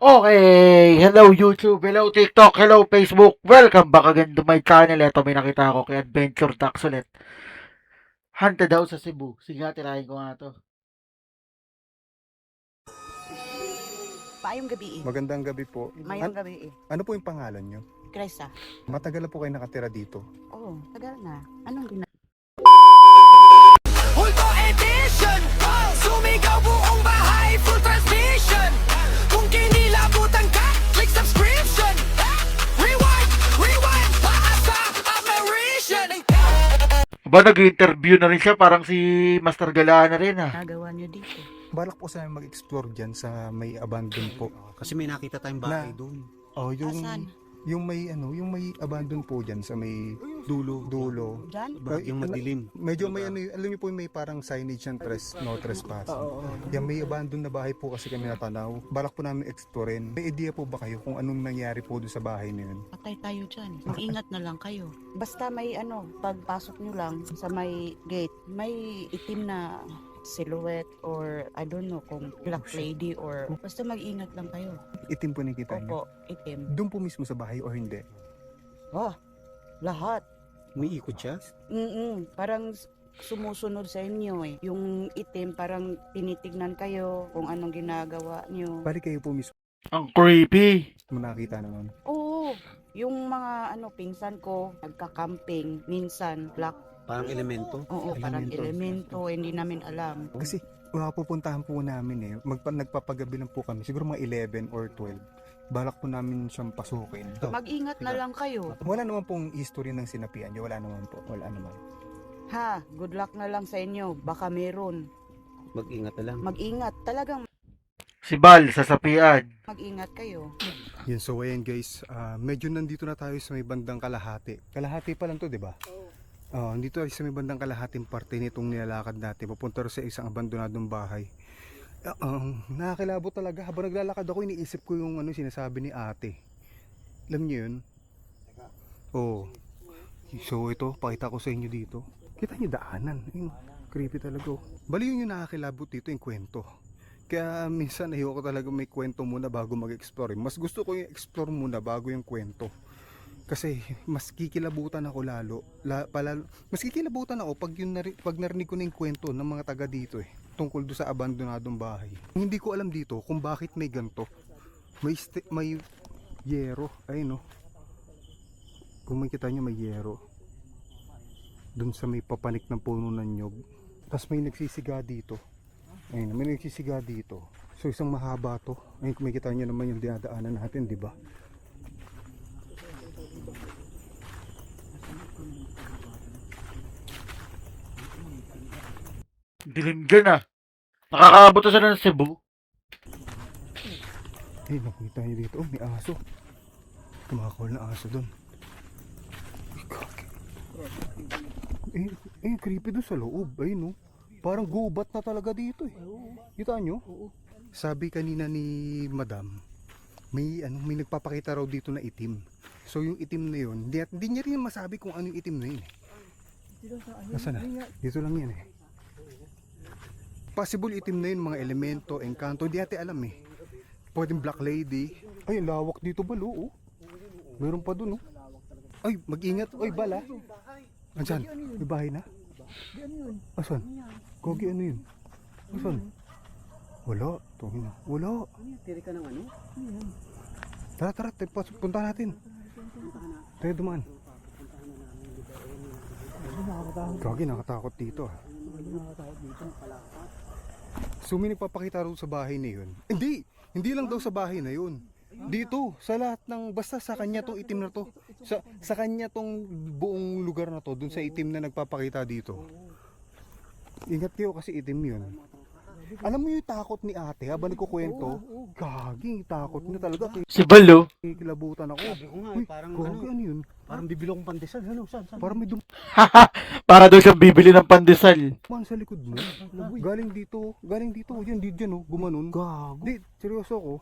Okay, hello YouTube, hello TikTok, hello Facebook. Welcome back again to my channel. Ito may nakita ako kay Adventure Tax ulit. Hante daw sa Cebu. Sige nga, tirahin ko nga to. Paayong gabi eh. Magandang gabi po. Mayong gabi eh. Ano po yung pangalan nyo? Kresa. Matagal na po kayo nakatira dito. Oo, tagal na. Anong gina... Hulto edition, sumigaw buong bahay, full transmission. Kung kinilabutan ka, click subscription. Rewind, paasa, apparition. Ba, nag-interview na rin siya, parang si Master Galaan na rin ah. Nagawa nyo dito? Balak po sa mag-explore dyan sa may abandon po. Kasi may nakita tayong bahay doon. Oh, Asan? yung may abandon po dyan sa may dulo. Diyan? Yung madilim. Medyo may alam niyo po may parang signage ng no trespassing. Yan may abandon na bahay po kasi kami natanaw. Balak po namin explorein. May idea po ba kayo kung anong nangyari po doon sa bahay na yun? Patay tayo dyan. Mag-ingat na lang kayo. Basta may pagpasok nyo lang sa may gate, may itim na silhouette or I don't know kung black lady or basta mag-ingat lang kayo. Itim po nakita niyo. Opo, itim. Doon po mismo sa bahay or hindi? Oh, lahat. May ikot siya. Parang sumusunod sa inyo eh. Yung itim parang tinitignan kayo kung anong ginagawa nyo. Bali kayo po mismo Ang creepy. nakita naman. Oo, yung mga pinsan ko nagka-camping minsan black. Parang elemento. Oo, parang elemento, hindi namin alam. Kasi pupuntahan po namin eh. Nagpapagabi lang po kami. Siguro mga 11 or 12. Balak po namin siyang pasukin. Mag-ingat na lang kayo. Wala naman pong history ng sinapian niyo. Wala naman po. Wala naman. Ha, good luck na lang sa inyo. Baka meron. Mag-ingat na lang. Mag-ingat, talagang Si Bal, sa sapian. mag-ingat kayo. Yun, so ayan guys. Medyo nandito na tayo sa may bandang kalahati. Kalahati pa lang to, di ba? Dito ay sa may bandang kalahating parte nitong nilalakad natin. Papunta rin sa isang abandonadong bahay. Nakakilabot talaga. Habang naglalakad ako, iniisip ko yung sinasabi ni ate. Alam niyo yun? Oo. So ito, pakita ko sa inyo dito. Kita niyo daanan. Ayun, creepy talaga. Bali yun yung nakakilabot dito, yung kwento. Kaya minsan ayoko talaga may kwento muna bago mag-explore. Mas gusto ko yung explore muna bago yung kwento. Kasi mas kikilabutan ako mas kikilabutan ako pag narinig ko na yung kwento ng mga taga dito tungkol do sa abandonadong bahay. Hindi ko alam dito kung bakit may ganto. May yero, ayun no. Kung makita nyo may yero. Dun sa may papanik ng puno ng nyog. Tapos may nagsisiga dito. Ayun, may nagsisiga dito. So isang mahaba to. Ayun, kung makita nyo naman yung dinadaanan natin, di ba? Dilim dyan ah. Nakakaabot na sila ng Cebu. Nakita nyo dito. Oh, may aso. Tumakawal na aso dun. Creepy doon sa loob. Ayun, no? Parang gubat na talaga dito eh. Kita nyo? Sabi kanina ni Madam, may nagpapakita raw dito na itim. So yung itim na yun, hindi niya rin masabi kung ano yung itim na yun eh. Nasaan na? Dito lang yan eh. Possible itim na yun, mga elemento, engkanto, di ate alam eh. Pwedeng black lady. Ay, lawak dito ba, oh. Meron pa dun, oh. Ay, mag-ingat. Ay, bala. Andiyan? May bahay na? Asan? Gogi, ano yun? Asan? Wala. Wala. Tiri ka ng ano? Tara, punta natin. Tayo dumaan. Gogi, nakatakot dito ah. So may nagpapakita rin sa bahay na yun. Hindi lang daw sa bahay na yun. Dito, sa lahat ng, basta sa kanya tong itim na to. Sa kanya tong buong lugar na to, dun sa itim na nagpapakita dito. Ingat kayo kasi itim yun. Alam mo yung takot ni ate habang nagkukwento? Gaging takot niya talaga. Si Bal oh. Kikilabutan ako. Sabi ko nga, Uy, parang gagi, ano yun? Parang bibilong pandesal. Ano? Saan? Parang may Para daw siyang bibili ng pandesal. dumaan sa likod mo. Galing dito. Yan, dyan oh, gumanon. Gago. Di, seryoso ako.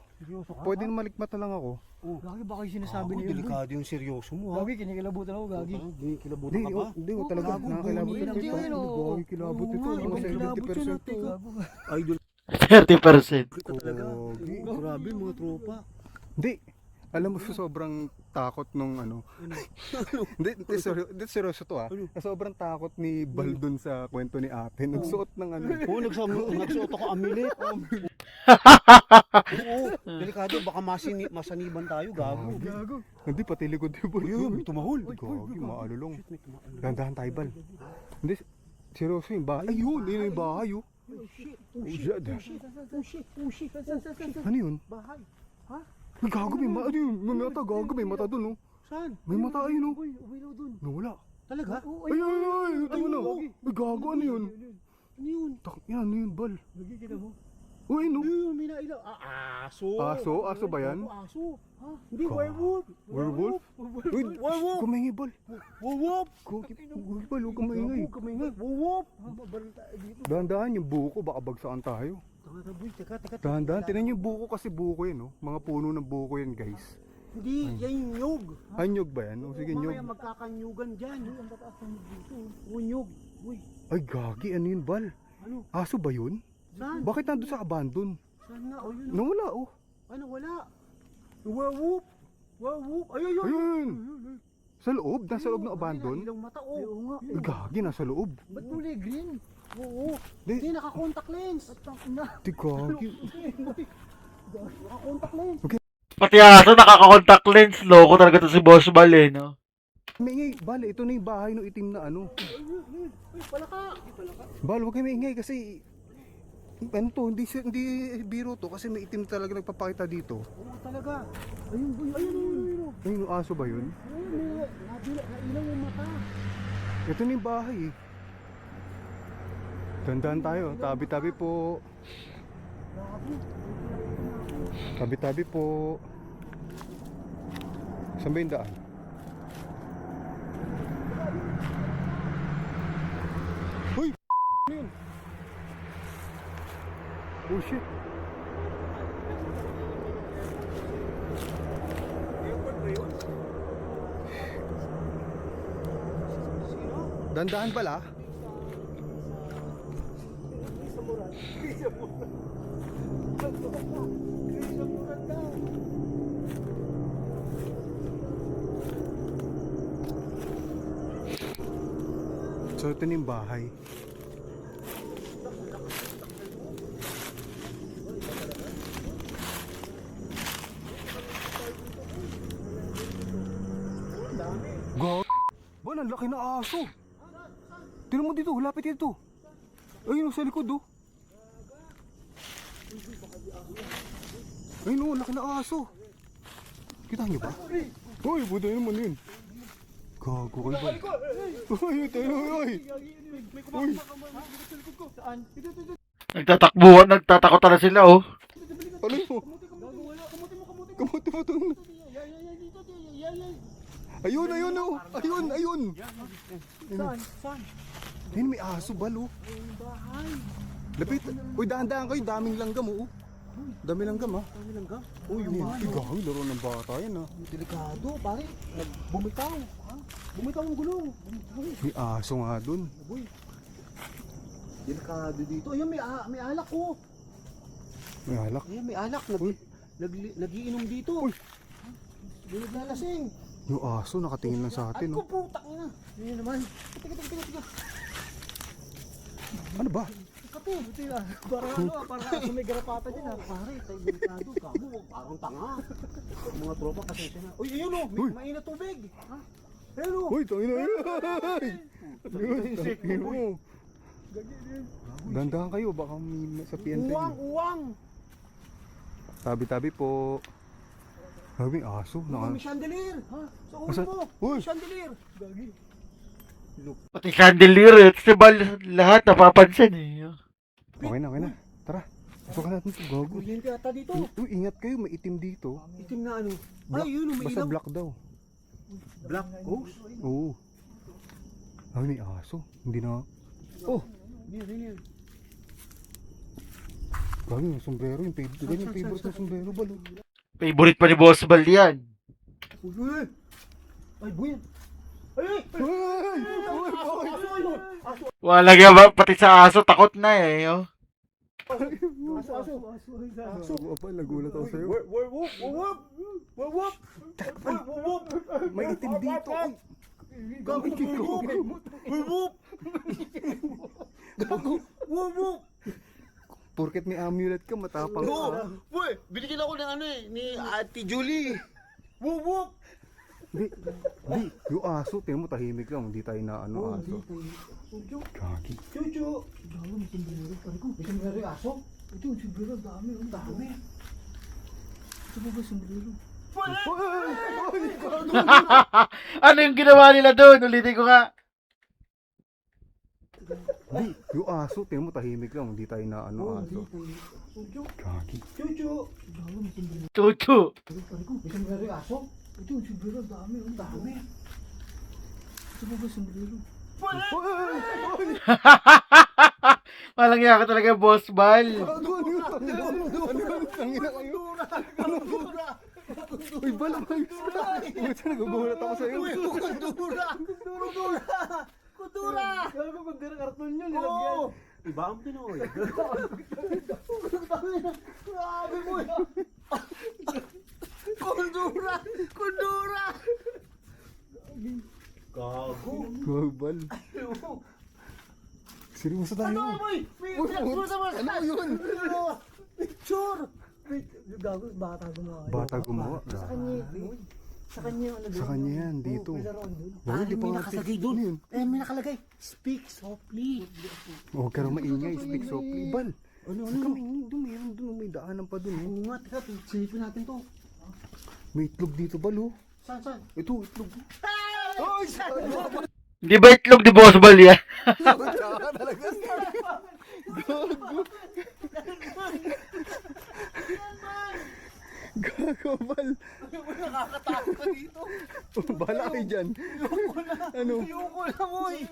Pwede na malikmat na lang ako. Gagi, baka yung sinasabi Ako, niyo yun. delikado yung seryoso mo ha. Gagi, kinikilabutan ako, Gagi. Kinikilabutan ka ba? Hindi, talaga. Nakakilabot Hindi, ito. ano. Gagi, kilabot ito. Oo nga, Mga kilabot yun, 70% ate, to. gago. Idol. 30%. Ito talaga. Gogi. Grabe mga tropa. Hindi. Alam mo, sobrang takot nung ano. Hindi, seryoso to ah. Sobrang takot ni Bal dun sa kwento ni ate. Nagsuot ng ano. Oo, nagsuot ako amulet. Oo, delikado. Baka masaniban tayo, gago. Hindi, pati likod ni Bal. May tumahol. Gogi, maalulong. Dandahan tayo, Bal. Hindi, seryoso yung bahay. Ayun, yun yung bahay oh. Oh shit. Ano yun? Bahay. May gago, ano yun? May mata, gago, may mata dun oh. Saan? May mata ayun oh. Umilaw dun. Nawala. Talaga? Ay, ito na. May gago, ano yun? Ano yun? Yan, ano yun, Bal? Nagkikita mo? Uy, no? Ayun, may nailaw. Aso. Aso? Aso ba yan? Aso. Ha? Hindi, Ka- werewolf. Werewolf? Uy, Werewolf. kumaingi, Bal. Werewolf. Gogi, Bal, huwag kang maingay. Werewolf. Mabaril tayo dito. Dahan-dahan yung buko, baka bagsakan tayo. Tanga boy, teka. Dahan-dahan, tinan yung buko kasi buko yan, no? Mga puno ng buko yan, guys. Hindi, yan yung nyug. Anyog ba yan? O sige, nyog. Mamaya magkakanyugan dyan. Ang tataas ng nyug dito. O nyug. Uy, Ay, gagi, ano yun, Bal? ano? Aso ba yun? Saan? Bakit nandun sa abandon? Saan nga? O yun. Nawala, oh. Ano, wala. Werewolf. Werewolf. Ayun. Ayun! Sa loob? Nasa loob ng abandon? Ilang mata, oh. Oo nga. Ay, gagi, nasa loob. Ba't kulay green? Oo. Di, Hindi, naka-contact lens. di gagi. Naka-contact lens. Pati aso nakaka-contact lens. Loko talaga to si Boss Bal eh, no? Maingay, Bal, ito na yung bahay ng itim na ano. Uy, palaka. Bal, huwag kayo maingay kasi ano to, hindi biro to kasi may itim talaga nagpapakita dito. Oo, talaga. Ayun, boy. Ayun. Ayun, yung aso ba yun? Ayun, nailaw yung mata. Ito na yung bahay eh. Tandaan tayo, tabi-tabi po. Tabi-tabi po. Saan ba yung daan? Hoy! Ano yun? Oh shit! Dandahan pala. So ito na yung bahay. Go! Bon, ang laki na aso! Tignan mo dito, lapit dito. Ayun, sa likod oh. Ayun oh, laki na aso. Kita niyo ba? Hoy, buday naman yun. Gago kayo ba? Uy, tayo, uy. Uy. Nagtatakot na sila, oh. Ano mo? Kamuti mo ito. Ayun, ayun, oh. Ayun. Saan? Ayun, may aso, Bal, oh. Lapit. Uy, dahan-dahan kayo. Daming langgam, oh. Dami langgam, ha. Kami lang ga? Uy, yung gago, laro ng bata yan, ha. Delikado, pare. Bumitaw. Ha? Bumitaw ang gulong. May aso nga dun. Boy. Delikado dito. Ayun, may alak ko. May halak. Ayun, may alak. Nagiinom dito. Uy. Naglalasing. Yung aso, nakatingin lang sa atin, Ay, oh. putak na. Ayun naman. Tiga. Ano ba? Kape. Para may garapata dyan. Pare, tayo delikado. Kamo, parang tanga. Mga tropa kasi na. Uy, ayun o. Uy. May mainit tubig. Ha? Ayun o. Uy, tangin na yun! Yun, tangin mo. Dandahan kayo, baka may sapian sa inyo. Uwang. Tabi-tabi po. Sabi, aso. May chandelier. Ha? Sa ulo Asa- mo. Uy. Chandelier. Gagi. Pati chandelier eh. Si Bal lahat napapansin eh. Okay na. Tara. Pasukan natin ito, gago. Kulihin ka ata dito. Uy, ingat kayo, may itim dito. Itim na ano. Black. Ay, yun, may Basta ilaw. black daw. Black ghost? Oo. Ay, may aso. Hindi na. Oh, Yan. gago yung sombrero. Yung favorite na sombrero, Bal. oh. Favorite pa ni Boss Bal yan. Uy. Ay, buyan. Ay! Ay! Wala nga ba, pati sa aso takot na eh. Oh. Aso. Abal, nagulat ako sa'yo. Werewolf. Werewolf. May itim dito. Ay, Gago. Werewolf. Werewolf. porket may amulet ka, matapang ka. Boy, binigyan ako ng ni Ate Julie. Werewolf. Di, yung aso, tingnan mo tahimik lang, hindi tayo na aso. Gagi. Chuchu. Gago, may sombrero. Pare ko. May sombrero yung aso. Ito, yung sombrero. Dami. Ang dami. Ito ba ba sombrero? Ano yung ginawa nila doon? Ulitin ko nga. Di, yung aso, tingnan mo tahimik lang, hindi tayo na aso. Gagi. Chuchu. Gago, may sombrero. Chuchu. Pare ko. May sombrero yung aso. Ito, yung sombrero. Dami. Ang dami. Ito ba ba sombrero? Walang yaka talaga, Boss Bal. Uy, balang ayos ka. Buti nagugulat ako sa'yo. Kudura. Gago, pag dira karton yun. Oo. Iba ang Pinoy. Grabe mo yan. Kudura. Gago. Gabal. Seryoso tayo. Boy, Ano yun? picture. Gago, bata gumawa. Bata gumawa. Sa kanya, sa kanya yung ano doon. Sa kanya yan, dito. May laruan doon. Bakit di pa may nga nakalagay ano doon. yun? May nakalagay. Speak softly. Huwag ka rin maingay, speak softly. Bal, Ano, huwag ka maingay. Doon, mayroon doon, may daanan pa doon. Oo nga, teka, silipin natin to. May itlog dito, Bal, oh. Saan? Ito, itlog. Di ba itlog ni Boss Bal yan? Gago, Bal. Nakakatakot ka dito. Bala kayo dyan. Ano? Ayoko na mo eh.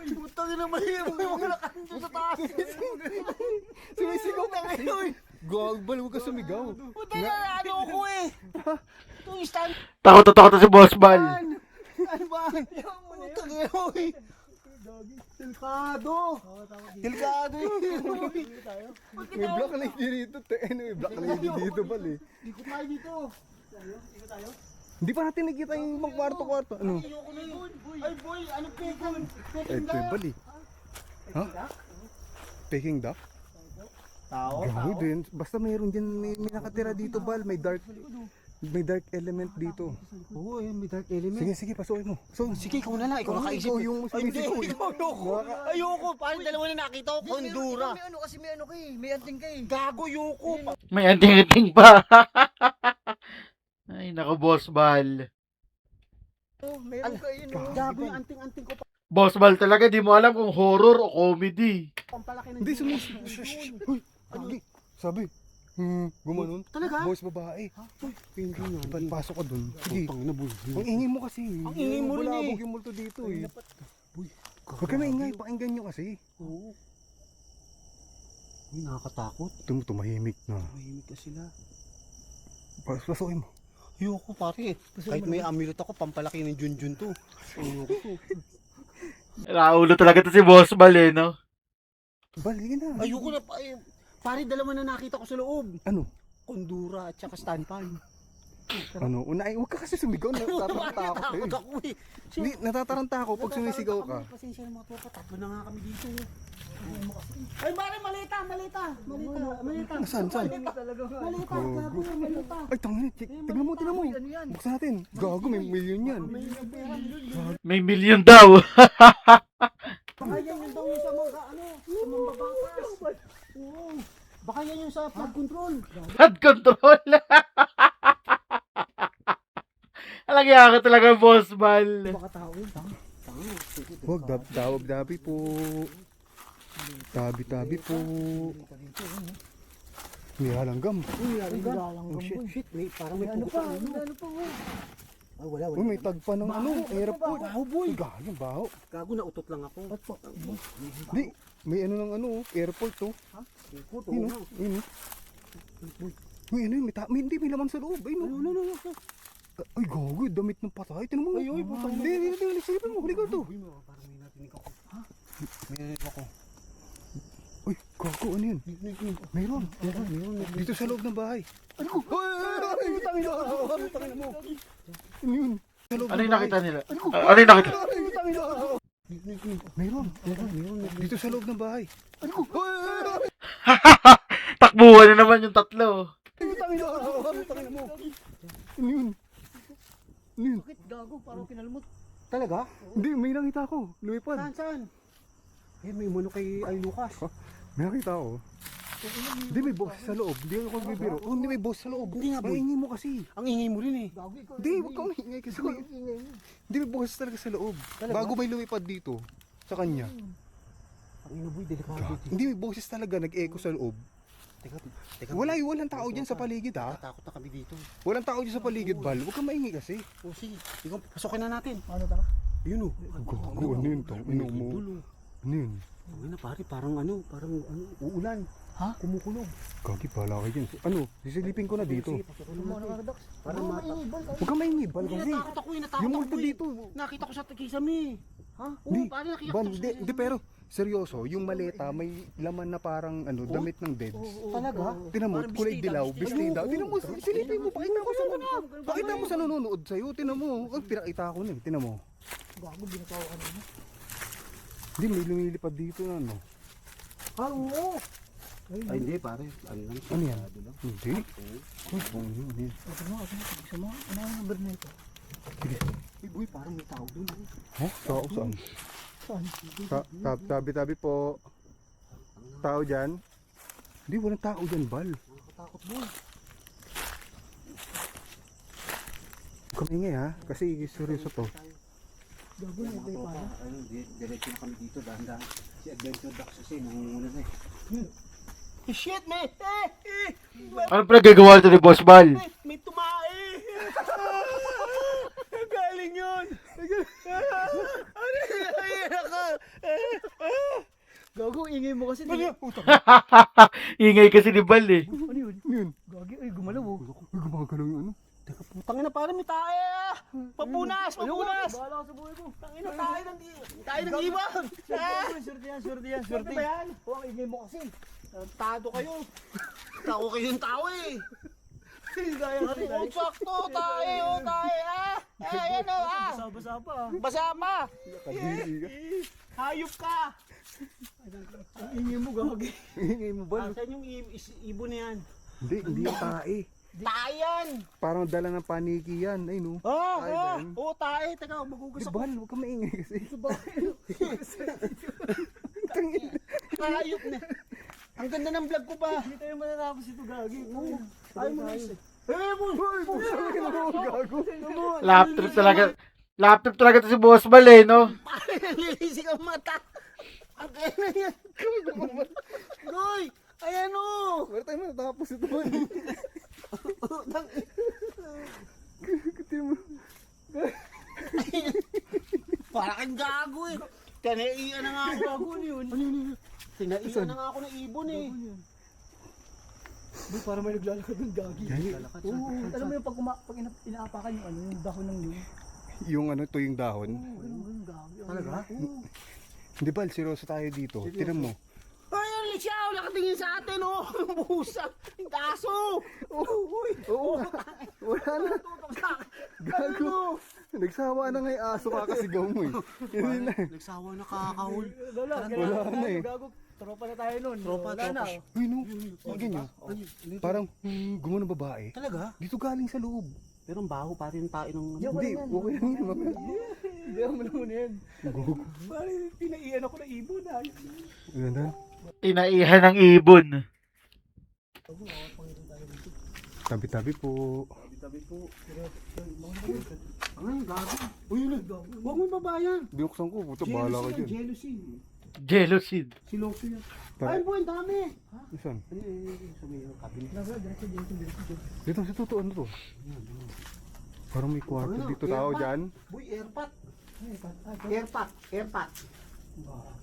Putang ina mahirap mo yung mga nakanto sa taas. Sumisigaw ka ngayon. Gago, Bal, huwag ka sumigaw. Putang ina, ano ko eh. Itong stand. Takot na takot na si Boss Bal. Ano ba? Putang ina mo eh. Delikado. Delikado yun. May black lady dito. May black lady dito, Bal, eh. Ikot tayo dito. Hindi pa natin nakita yung ibang kwarto-kwarto. Ano? Ayoko na yun. Ay boy, anong pekan? Ito yung Bal, eh. Ha? Peking duck? Tao? Gago din. Basta mayroon din, may nakatira dito, Bal. May dark element dito. Oo, yun, may dark element. Sige, pasukin mo. So, Sige, ikaw na lang. Ikaw nakaisip. ikaw yung Ay, hindi. sumisigaw, eh. Ikaw, ayoko. Ayoko. Parang dalawa na nakita ko. Kondura. May ano kasi may ano kay, may anting kay. Gago, ayoko. May anting-anting pa. Ay, naku, Boss Bal. Oh, meron kayo no. Gago yung anting-anting ko. Boss Bal talaga, di mo alam kung horror o comedy. Pampalaki ng Hindi, sumisigaw. Uy, Agi, sabi. Gumanon. Talaga? Boys babae. Uy, pasok ka dun. Sige. Pang na, boy. Ang ingay mo kasi. Ang ingay mo rin, eh. Bulabog yung multo dito, eh. Huwag ka maingay, pakinggan nyo kasi. Oo. Uy, nakakatakot. Ito mo, tumahimik na. Mahimik na sila. Pasukin mo. Ayoko, pare. Kahit may amulet ako, pampalaki ng Junjun to. Ayoko to. Naulo talaga to si Boss Bal eh, no? Balik na. Ayoko na, pare, dalawa na nakita ko sa loob. Ano? Kondura at saka standpan. Ano? Unay, huwag ka kasi sumigaw. Natataranta ako sa'yo. Nakakatakot ako eh. Hindi, natataranta ako pag sumisigaw ka. Pasensya na mga tropa, tatlo na nga kami dito. Ay, pare, malita. Saan? Malita, gago, malita. Ay, tangin. Tignan mo. Buksan natin. Gago, may million yan. May million daw. Baka yan yung daw yung sa mga, sa mga babakas. Oo. Baka yan yung sa flood control. Flood control. Alang yaka talaga, Boss Bal. Baka tao yun, Huwag, dabi po. Tabi po. May halanggam. Oh shit, may parang may puko. Ano pa oh. Ay, wala. Uy, may tagpa ng airport. Baho, boy. Gago, baho. Gago na utot lang ako. Di, may airport to. Ikot, Yun, oo. yun. Uy, hindi, may laman sa loob. Ay, no. Ay, gago, damit ng patay. Tinan mo. Ay, putang ina. Hindi, silipin mo. Huli ka to. Uy, parang may narinig ako. Ha? May narinig ako. Uy, gago, ano yun? Meron. Dito sa loob ng bahay. Ano ko? Ay, tangin na. Tangin mo. Ano yun? Sa loob Ano ng yung bahay. nakita nila? Ano yung nakita? Meron. Dito sa loob ng bahay. Ano ko? Takbuhan na naman yung tatlo. Tangin mo. Ano yun? Ano yun? Bakit gago? Parang kinalmot. Talaga? Hindi, may nakita ko. Lumipad. Saan? Eh, may muno kay Ay Lucas. May nakita ko. Hindi, may boss sa loob. Hindi ako bibiro. Oh, hindi, may boss sa loob. Hindi nga, boy. Maingay mo kasi. Ang ingay mo rin eh. Hindi, huwag kang maingay kasi. Hindi, may boss talaga sa loob. Bago may lumipad dito, sa kanya. Ang ina boy, delikado dito. Hindi, may boses talaga nag-echo sa loob. Teka. Walang tao dyan sa paligid ha. Natatakot na kami dito. Walang tao dyan sa paligid, Bal. Huwag kang maingay kasi. O sige, ikaw, pasukin na natin. Ano tara? Yun o. Gago, ano yun to? Ano mo? Ano yun? Ang ina pare, parang uulan. Ha? Kumukulog. Gagi, bahala ka dyan. Ano? Sisilipin ko na dito. Sige, pasukin na natin. Nakadax. Parang mata. Huwag kang maingay, Bal. Hindi, Kasi natakot ako eh, natakot yung ako multo eh. dito. Nakita ko sa kisame. Ha? Oo, Hindi, pare, nakita Bal, ko sa hindi, pero seryoso, yung maleta may laman na parang damit ng deads. Talaga? Tinan mo, Parang kulay bestida, dilaw, bestida. bestida. Oo, Tinan mo, silipin mo, pakita mo sa pakita mo sa nanonood sa'yo. Tinan mo, pinakita ko na eh. Tinan mo. Gago, binatawa ka na. Hindi, may lumilipad dito na ano. Ah, oo. Ay, hindi pare. Ano lang siya? Ano yan? Hindi. Uy, ano yan? Ito mo, gusto mo. Ano ang number na ito? Uy, boy, parang may tao doon. Ha? Tao saan? Saan? Tabi-tabi po. Tao dyan? Hindi, walang tao dyan, Bal. Nakatakot boy. Huwag kang ingay ha, kasi seryoso to. Gago na ito para. Diretso na kami dito, dahan-dahan. Si Adventure Ducks kasi, nangunguna na eh. Shit, man! Ano pinagagawa nito ni Boss Bal? May tumae! Galing yun! Gago, ingay mo kasi. Ano Ingay kasi ni Bal eh. yun? Ano yun? Gagi, ay gumalaw oh. Uy, gumagalaw yung ano. Teka, putang ina, parang may tae ah! Papunas! Papunas! Bahala ka sa buhay mo. Tangina, tae ng ibang! Ah! Swerte yan, swerte yan, Swerte swerte. ba yan? Oo, ang ingay mo kasi. Tado kayo! Tao kayong tao eh! Gaya ka rin. Oh, sakto! Tae! Oh, tae! Ah! Ayan o! Ah! Basa-basa pa. Basama! Kadiri ka. Hayop ka! Ang ingay mo, gagi. Ingay mo, Bal. Saan yung ibon na yan? Hindi yung tae. Tae yan! Parang dala ng paniki yan. Ay no. Oh, Tae ba oh, yan? oh, tae. Teka, magugas Di ako. Bal, huwag kang maingay kasi. Hayop na. Ang ganda ng vlog ko pa. Hindi tayo mananapos ito, gagi. Oo. Ay mo na. Eh, boy! Gago. Laptop talaga. Laptop talaga to si Boss Bal eh, no? Nalilisik ang mata. Ang kaya yan. Goy! Ayan o! Wala tayo matatapos ito, Bal. Para kang gago eh. Tinaian na nga ako. Gago yun. Ano yun? Tinaian na nga ako ng ibon eh. Boy, para may naglalakad ng gagi. Gagi. Oo, alam mo yung pag inaapakan yung ano, yung dahon ng yun. Yung ano to yung dahon. Ganun, gagi. Talaga? Oo. Hindi Bal, seryoso tayo dito. Tinan mo. Ay, ang siya! Nakatingin sa atin oh! Busa! Yung kaso! Uy! Oo nga. Wala na. Gago. Nagsawa na nga yung aso kakasigaw mo eh. Hindi na. Nagsawa na kakahol. Wala na eh. Gago, tropa na tayo nun. Tropa, Wala na. tropa. Uy no. Tingnan nyo. Parang gumawa ng babae. Talaga? Dito galing sa loob. Pero ang baho pa rin tayo ng... Hindi, okay lang yun. Mamaya. Hindi ako muna yan. Gago. Pare, pinaiyan ako ng ibon ha. Ganda. Tinaihan ng ibon. Tabi-tabi po. Tabi po. Ay, gago. Uy, yun. Huwag mo babayan. Binuksan ko. Puto, bahala ka dyan. Jealousy. Jealousy. Siloso yan. Tara. Ay, boy, ang dami. Saan? Sa may cabinet. Dito sa totoo ano to? Parang may kwarto dito tao dyan. Boy, airpat. Airpat. Airpat.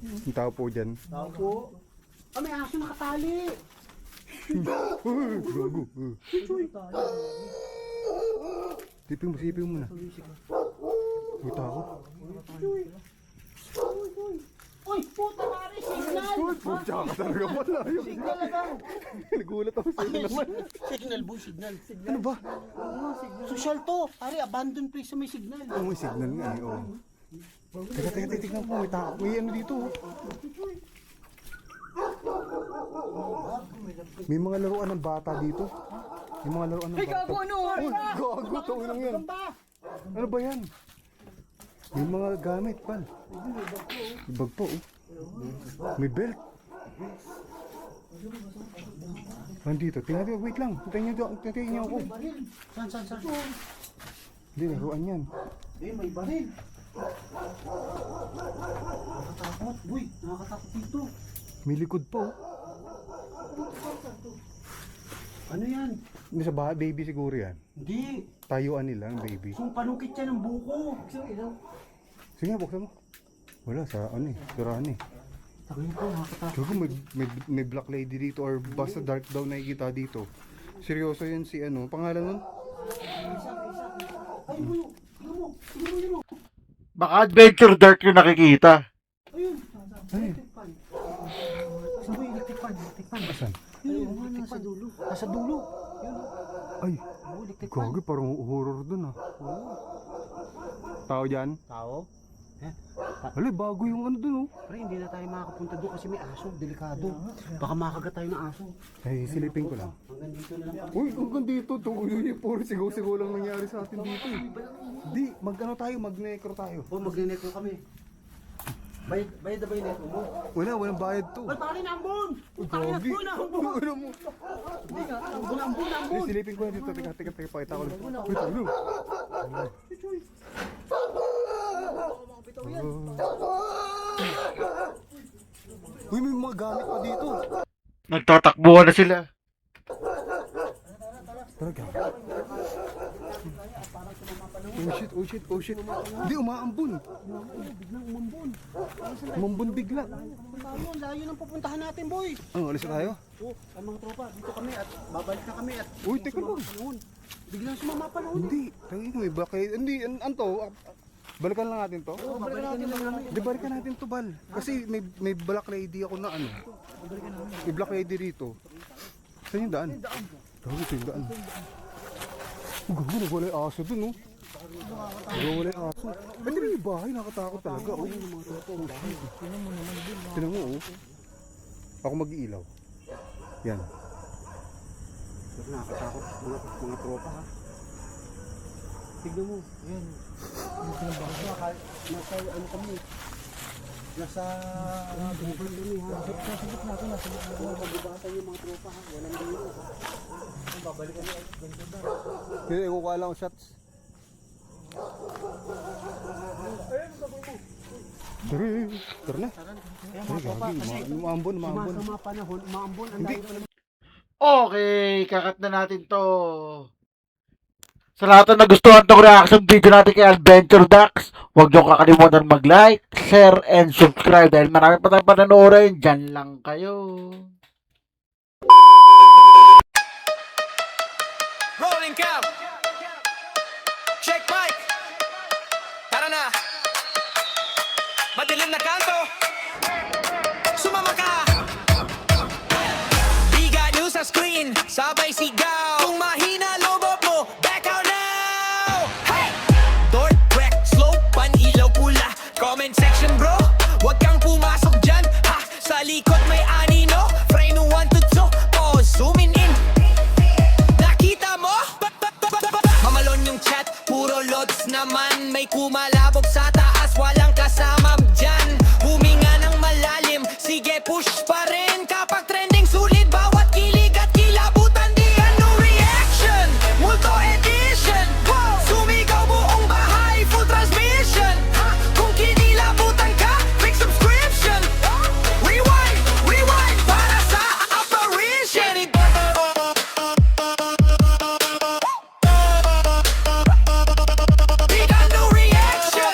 Yung tao po dyan. Tao po. Ah, may aso nakatali. Gago. Sipin mo na. May tao. Uy, puta pare, signal! Pucha ka talaga pala. Signal agad! Nagulat ako sa'yo naman. Signal boy, signal. Ano ba? Social to. Pare, abandon place sa may signal. Oh, may signal nga eh. Oh. Teka, titignan ko. May tao. May ano dito. Oh. May mga laruan ng bata dito. May mga laruan ng bata. Gago ano? Uy, gago. Tawin lang yan. Ano ba yan? May mga gamit, pal. May bag po, oh. May belt. Nandito. Tingnan nyo. Wait lang. Tingnan nyo ako. Saan? Hindi, laruan yan. May baril. Nakakatakot, boy. Nakakatakot dito. May likod po. Ano yan? Hindi sa bahay, baby siguro yan. Hindi. Tayuan nila ang baby. Kung panukit yan ng buko. Sige nga, buksan mo. Wala, sa ano eh. Siraan eh. Tagay ko, nakakatakot. Gago, may black lady dito or basta dark daw nakikita dito. Seryoso yun si ano. Pangalan nun? Ay, boy. Ano mo? Baka Adventure Dark yung nakikita. Ayun. Ay, Saan boy? Electric fan. asan? Ayun, nasa dulo. Nasa dulo. Yun. Ay, Oh, electric fan. gago, parang horror dun ah. Tao dyan? Tao? Wala, bago yung ano dun oh. Pre, hindi na tayo makakapunta doon kasi may aso. Delikado. Baka makagat tayo ng aso. Ay, silipin ko lang. Hanggang dito na lang. Uy, hanggang dito, tungkol yun puro sigaw-sigaw lang nangyari sa atin dito eh. Di, mag-ano tayo, mag-necro tayo. Oh, magne-necro kami. Bayad na ba yung necro mo? Walang bayad to. Ay, pare, nambon! Gagi. Ano mo? Nambon! Ay, silipin ko na dito. Teka, pakita ko lang. Wait, ano? Uy, may mga gamit pa dito. Nagtatakbuhan na sila. Talaga. Oh shit. Hindi, umaambon. Biglang umambon. Umambon bigla. Tayo, layo ng pupuntahan natin, boy. Ano, alis na tayo? Oh, ang mga tropa, dito kami at babalik na kami at... Uy, teka lang. Panahon. Biglang sumama panahon. Hindi. Tangin, may bakit. Hindi, anto. Balikan lang natin to. Oh, babalikan natin lang namin. Di, balikan natin to, Bal. Kasi may black lady ako na ano. May black lady rito. Saan yung daan? Gago, ito yung daan. Oh, gago, nagwala yung aso dun, oh. Nagwala yung aso. Ay, di ba yung bahay? Nakatakot talaga, oh. Tinan mo, oh. Ako mag-iilaw. Yan. Nakakatakot mga tropa, ha? Tignan mo, yan. Nasa ano kami? Nasa gubat kami, ha? Nasa gitna ko, nasa magubatan yung mga tropa, ha? Walang dito. Babalik kami, ganito ba? Kaya kukuha lang ako shots. Tara na. Kaya mga tropa, kasi Umaambon. sumasama panahon, umaambon, ang Hindi. dahil Okay, kakat na natin to. Sa lahat na nagustuhan tong reaction video natin kay Adventure Ducks, huwag niyo kakalimutan mag-like, share, and subscribe dahil marami pa tayong panonoorin. Diyan lang kayo. Rolling count. Check mic. Tara na. Madilim na kanto. Sumama ka. Biga nyo sa screen. Sabay sigaw. Kung mahina lobot mo, back out now. Hey! Dork, wreck, slow, pan-ilaw pula. Comment section bro. Huwag kang pumasok dyan. Ha! Sa likod may anino. Frame 1 to 2. Pause, zooming in. Nakita mo? Mamalon yung chat, puro lods naman. May kumalabog sa taas, walang kasama dyan. Huminga ng malalim, sige push pa rin. Kapag trending sulit, bawat kilig at kilabutan. Di ano reaction, multo edition. Wow! Sumigaw buong bahay, full transmission. Ha? Kung kinilabutan ka, click subscription. Rewind, para sa apparition. Big ano reaction.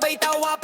sabay tawa